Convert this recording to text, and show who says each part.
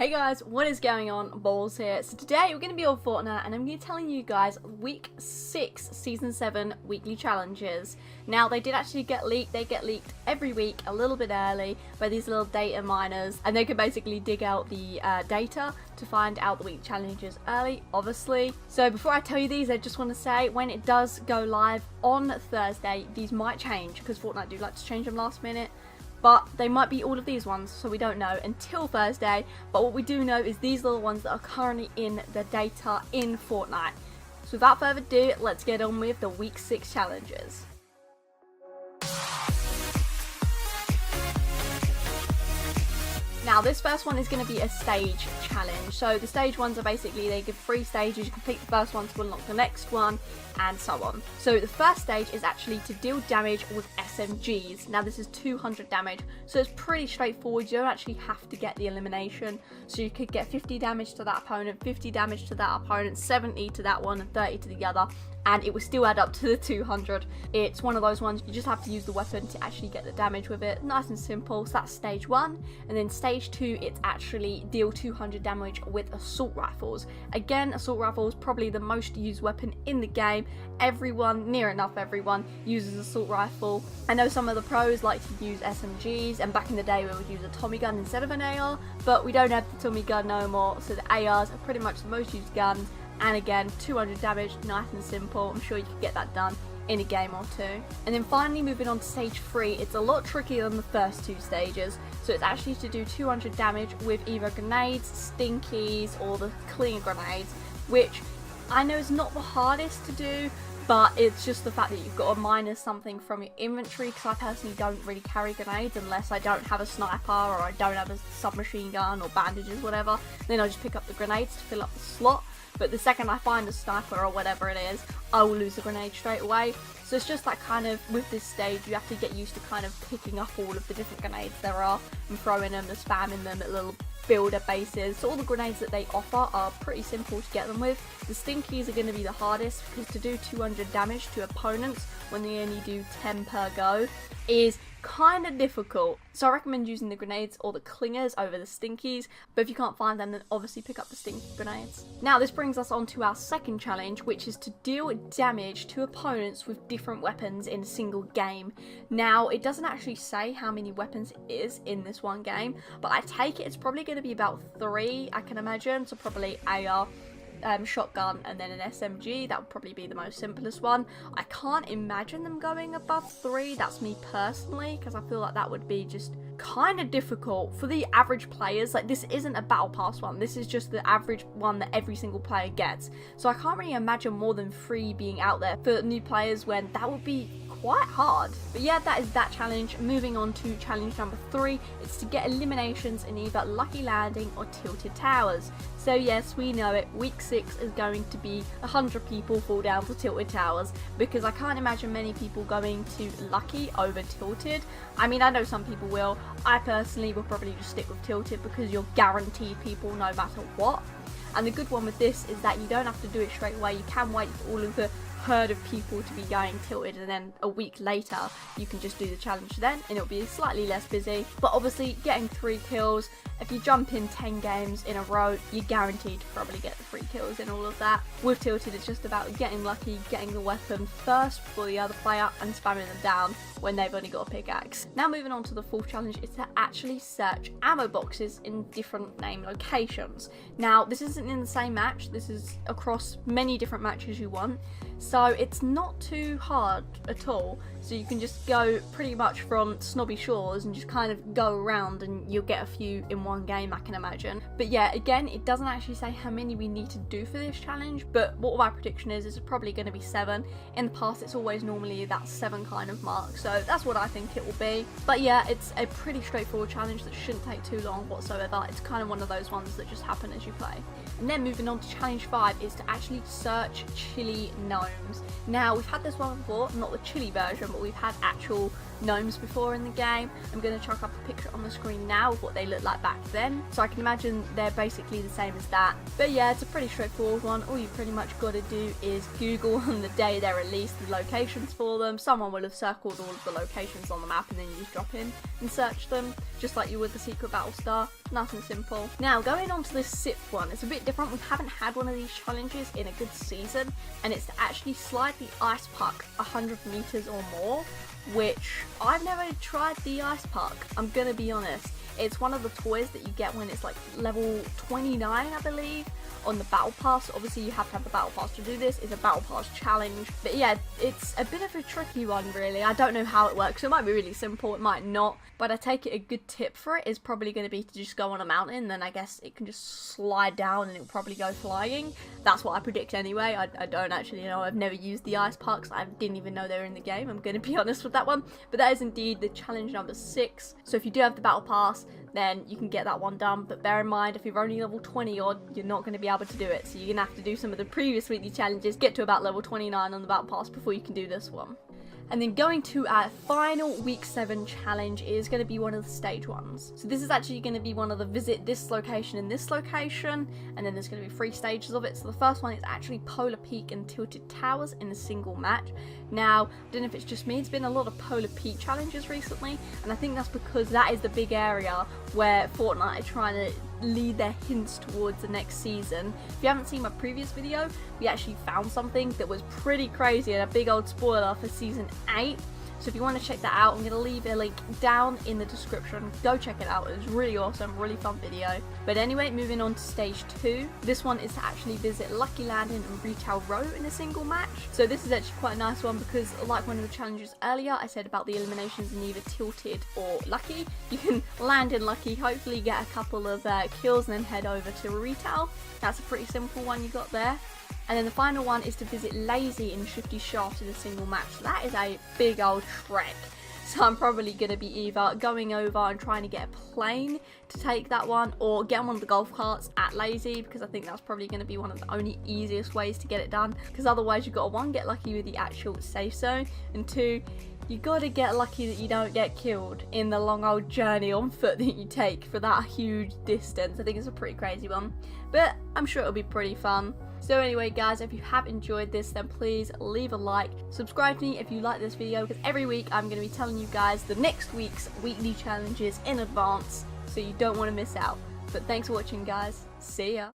Speaker 1: Hey guys, what is going on? Balls here. So today we're going to be on Fortnite and I'm going to be telling you guys week 6 season 7 weekly challenges. Now they did actually get leaked. They get leaked every week a little bit early by these little data miners, and they can basically dig out the data to find out the week challenges early, obviously. So before I tell you these, I just want to say when it does go live on Thursday, these might change because Fortnite do like to change them last minute. But they might be all of these ones, so we don't know until Thursday. But what we do know is these are the ones that are currently in the data in Fortnite. So without further ado, let's get on with the week 6 challenges. Now this first one is going to be a stage challenge. So the stage ones are basically, they give 3 stages, you complete the first one to unlock the next one, and so on. So the first stage is actually to deal damage with SMGs. Now this is 200 damage, so it's pretty straightforward. You don't actually have to get the elimination. So you could get 50 damage to that opponent, 50 damage to that opponent, 70 to that one, and 30 to the other, and it will still add up to the 200. It's one of those ones, you just have to use the weapon to actually get the damage with it. Nice and simple. So that's stage 1. And then stage 2, it's actually deal 200 damage with assault rifles. Again, assault rifles probably the most used weapon in the game. Everyone, near enough everyone, uses assault rifle. I know some of the pros like to use SMGs, and back in the day we would use a Tommy gun instead of an AR, but we don't have the Tommy gun no more, so the ARs are pretty much the most used guns. And again, 200 damage, nice and simple. I'm sure you could get that done in a game or 2. And then finally moving on to stage 3, it's a lot trickier than the first 2 stages. So it's actually to do 200 damage with either grenades, stinkies, or the clean grenades, which I know is not the hardest to do, but it's just the fact that you've got to minus something from your inventory, because I personally don't really carry grenades unless I don't have a sniper or I don't have a submachine gun or bandages, whatever. Then I just pick up the grenades to fill up the slot. But the second I find a sniper or whatever it is, I will lose the grenade straight away. So it's just that kind of, with this stage, you have to get used to kind of picking up all of the different grenades there are and throwing them and spamming them at little builder bases. So all the grenades that they offer are pretty simple to get them with. The stinkies are going to be the hardest, because to do 200 damage to opponents when they only do 10 per go is kind of difficult. So I recommend using the grenades or the clingers over the stinkies, but if you can't find them, then obviously pick up the stinky grenades. Now this brings us on to our second challenge, which is to deal damage to opponents with different weapons in a single game. Now it doesn't actually say how many weapons it is in this one game, but I take it it's probably going to be about 3, I can imagine. So probably AR, shotgun, and then an SMG. That would probably be the most simplest one. I can't imagine them going above 3, that's me personally, because I feel like that would be just kind of difficult for the average players. Like, this isn't a battle pass one, this is just the average one that every single player gets. So I can't really imagine more than 3 being out there for new players, when that would be quite hard. But yeah, that is that challenge. Moving on to challenge number 3, it's to get eliminations in either Lucky Landing or Tilted Towers. So yes, we know it, week 6 is going to be 100 people fall down for Tilted Towers, because I can't imagine many people going to Lucky over Tilted. I mean, I know some people will. I personally will probably just stick with Tilted, because you're guaranteed people no matter what. And the good one with this is that you don't have to do it straight away. You can wait for all of the herd of people to be going tilted, and then a week later you can just do the challenge then, and it'll be slightly less busy. But obviously getting 3 kills, if you jump in 10 games in a row, you're guaranteed to probably get the 3 kills in all of that. With Tilted, it's just about getting lucky, getting the weapon first before the other player, and spamming them down when they've only got a pickaxe. Now moving on to the 4th challenge is to actually search ammo boxes in different name locations. Now this isn't in the same match, this is across many different matches you want. So it's not too hard at all. So you can just go pretty much from Snobby Shores and just kind of go around, and you'll get a few in one game, I can imagine. But yeah, again, it doesn't actually say how many we need to do for this challenge, but what my prediction is it's probably going to be 7. In the past, it's always normally that 7 kind of mark, so that's what I think it will be. But yeah, it's a pretty straightforward challenge that shouldn't take too long whatsoever. It's kind of one of those ones that just happen as you play. And then moving on to challenge 5 is to actually search chili gnomes. Now we've had this one before, not the chili version, but we've had actual gnomes before in the game. I'm going to chuck up a picture on the screen now of what they look like back then, so I can imagine they're basically the same as that. But yeah, it's a pretty straightforward one. All you pretty much got to do is Google on the day they're released the locations for them. Someone will have circled all of the locations on the map, and then you just drop in and search them, just like you would the secret battle star. Nice and simple. Now, going on to this SIP one, it's a bit different. We haven't had one of these challenges in a good season, and it's to actually slide the ice puck 100 meters or more, which I've never tried the ice puck, I'm gonna be honest. It's one of the toys that you get when it's like level 29, I believe, on the battle pass. Obviously you have to have the battle pass to do this. It's a battle pass challenge, but yeah, it's a bit of a tricky one really. I don't know how it works. It might be really simple, it might not, but I take it a good tip for it is probably going to be to just go on a mountain, then I guess it can just slide down and it'll probably go flying. That's what I predict anyway. I don't actually know. I've never used the ice pucks. I didn't even know they were in the game. I'm going to be honest with that one, but that is indeed the challenge number 6. So if you do have the battle pass, then you can get that one done, but bear in mind if you're only level 20 odd, you're not going to be able to do it, so you're going to have to do some of the previous weekly challenges, get to about level 29 on the battle pass before you can do this one. And then going to our final week 7 challenge is going to be one of the stage ones. So this is actually going to be one of the visit this location and this location, and then there's going to be 3 stages of it. So the first one is actually Polar Peak and Tilted Towers in a single match. Now, I don't know if it's just me, it's been a lot of Polar Peak challenges recently, and I think that's because that is the big area where Fortnite are trying to lead their hints towards the next season. If you haven't seen my previous video, we actually found something that was pretty crazy and a big old spoiler for season 8. So if you want to check that out, I'm going to leave a link down in the description. Go check it out. It was really awesome, really fun video. But anyway, moving on to stage 2. This one is to actually visit Lucky Landing and Retail Row in a single match. So this is actually quite a nice one because, like one of the challenges earlier, I said about the eliminations in either Tilted or Lucky. You can land in Lucky, hopefully get a couple of kills, and then head over to Retail. That's a pretty simple one you got there. And then the final one is to visit Lazy and Shifty Shaft in a single match. So that is a big old trek. So I'm probably going to be either going over and trying to get a plane to take that one, or get on one of the golf carts at Lazy, because I think that's probably going to be one of the only easiest ways to get it done. Because otherwise you've got to 1, get lucky with the actual safe zone, and 2, you got to get lucky that you don't get killed in the long old journey on foot that you take for that huge distance. I think it's a pretty crazy one, but I'm sure it'll be pretty fun. So anyway guys, if you have enjoyed this, then please leave a like, subscribe to me if you like this video, because every week I'm going to be telling you guys the next week's weekly challenges in advance, so you don't want to miss out. But thanks for watching guys, see ya.